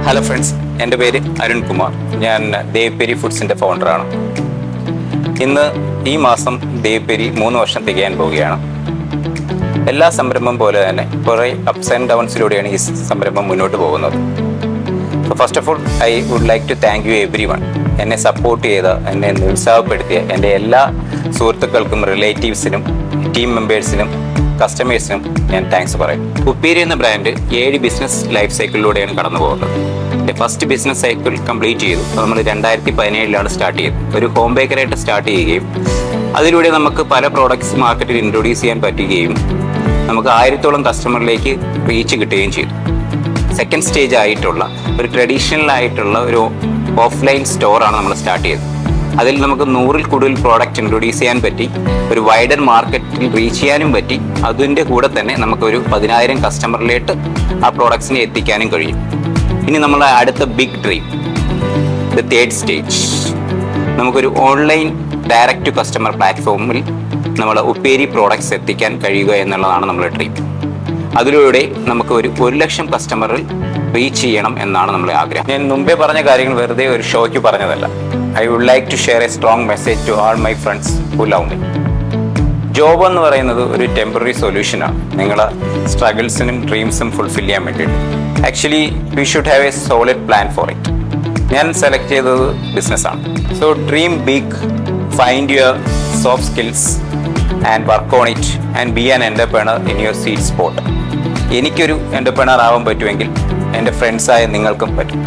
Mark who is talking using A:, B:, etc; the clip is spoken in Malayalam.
A: ഹലോ ഫ്രണ്ട്സ്, എൻ്റെ പേര് അരുൺ കുമാർ. ഞാൻ ദേവ്പെരി ഫുഡ്സിൻ്റെ ഫൗണ്ടറാണ്. ഇന്ന് ഈ മാസം ദേവ്പെരി 3 വർഷം തികയാൻ പോവുകയാണ്. എല്ലാ സംരംഭം പോലെ തന്നെ കുറേ അപ്സ് ആൻഡ് ഡൗൺസിലൂടെയാണ് ഈ സംരംഭം മുന്നോട്ട് പോകുന്നത്. First of all, I would like to thank you everyone. എന്നെ സപ്പോർട്ട് ചെയ്ത, എന്നെ നിരുത്സാഹപ്പെടുത്തിയ എൻ്റെ എല്ലാ സുഹൃത്തുക്കൾക്കും, റിലേറ്റീവ്സിനും, ടീം മെമ്പേഴ്സിനും, കസ്റ്റമേഴ്സിനും ഞാൻ താങ്ക്സ് പറയും. ഉപ്പേരി എന്ന ബ്രാൻഡ് 7 ബിസിനസ് ലൈഫ് സൈക്കിളിലൂടെയാണ് കടന്നു പോകുന്നത്. എൻ്റെ ഫസ്റ്റ് ബിസിനസ് സൈക്കിൾ കംപ്ലീറ്റ് ചെയ്തു. നമ്മൾ 2017 സ്റ്റാർട്ട് ചെയ്തു. ഒരു ഹോം ബേക്കറായിട്ട് സ്റ്റാർട്ട് ചെയ്യുകയും അതിലൂടെ നമുക്ക് പല പ്രോഡക്ട്സ് മാർക്കറ്റിൽ ഇൻട്രൊഡ്യൂസ് ചെയ്യാൻ പറ്റുകയും നമുക്ക് 1000-ഓളം കസ്റ്റമറിലേക്ക് റീച്ച് കിട്ടുകയും ചെയ്തു. സെക്കൻഡ് സ്റ്റേജ് ആയിട്ടുള്ള ഒരു ട്രഡീഷണൽ ആയിട്ടുള്ള ഒരു ഓഫ്ലൈൻ സ്റ്റോറാണ് നമ്മൾ സ്റ്റാർട്ട് ചെയ്തത്. അതിൽ നമുക്ക് 100-ൽ കൂടുതൽ പ്രോഡക്റ്റ് ഇൻട്രൊഡ്യൂസ് ചെയ്യാൻ പറ്റി, ഒരു വൈഡർ മാർക്കറ്റിൽ റീച്ച് ചെയ്യാനും പറ്റി. അതിൻ്റെ കൂടെ തന്നെ നമുക്കൊരു 10,000 കസ്റ്റമറിലേക്ക് ആ പ്രോഡക്ട്സിനെ എത്തിക്കാനും കഴിയും. ഇനി നമ്മളെ അടുത്ത big dream, the third stage, നമുക്കൊരു ഓൺലൈൻ ഡയറക്റ്റ് ടു കസ്റ്റമർ പ്ലാറ്റ്ഫോമിൽ നമ്മൾ ഉപ്പേരി പ്രോഡക്ട്സ് എത്തിക്കാൻ കഴിയുക എന്നുള്ളതാണ് നമ്മുടെ ഡ്രീം. അതിലൂടെ നമുക്ക് ഒരു 1,00,000 കസ്റ്റമറിൽ റീച്ച് ചെയ്യണം എന്നാണ് നമ്മുടെ ആഗ്രഹം. ഞാൻ മുമ്പേ പറഞ്ഞ കാര്യങ്ങൾ വെറുതെ ഒരു ഷോയ്ക്ക് പറഞ്ഞതല്ല. I would like to share a strong message to all my friends who love me. Job എന്ന് പറയുന്നത് ഒരു ടെമ്പററി സൊല്യൂഷനാണ് നിങ്ങളെ സ്ട്രഗിൾസിനും ഡ്രീംസും ഫുൾഫിൽ ചെയ്യാൻ വേണ്ടിയിട്ട്. Actually we should have a solid plan for it. ഞാൻ സെലക്ട് ചെയ്തത് ബിസിനസ്സാണ്. So dream big, find your soft skills and work on it and be an entrepreneur in your sweet spot. എനിക്കൊരു എൻ്റർപ്രണർ ആവാൻ പറ്റുമെങ്കിൽ എൻ്റെ ഫ്രണ്ട്സായ നിങ്ങൾക്കും പറ്റും.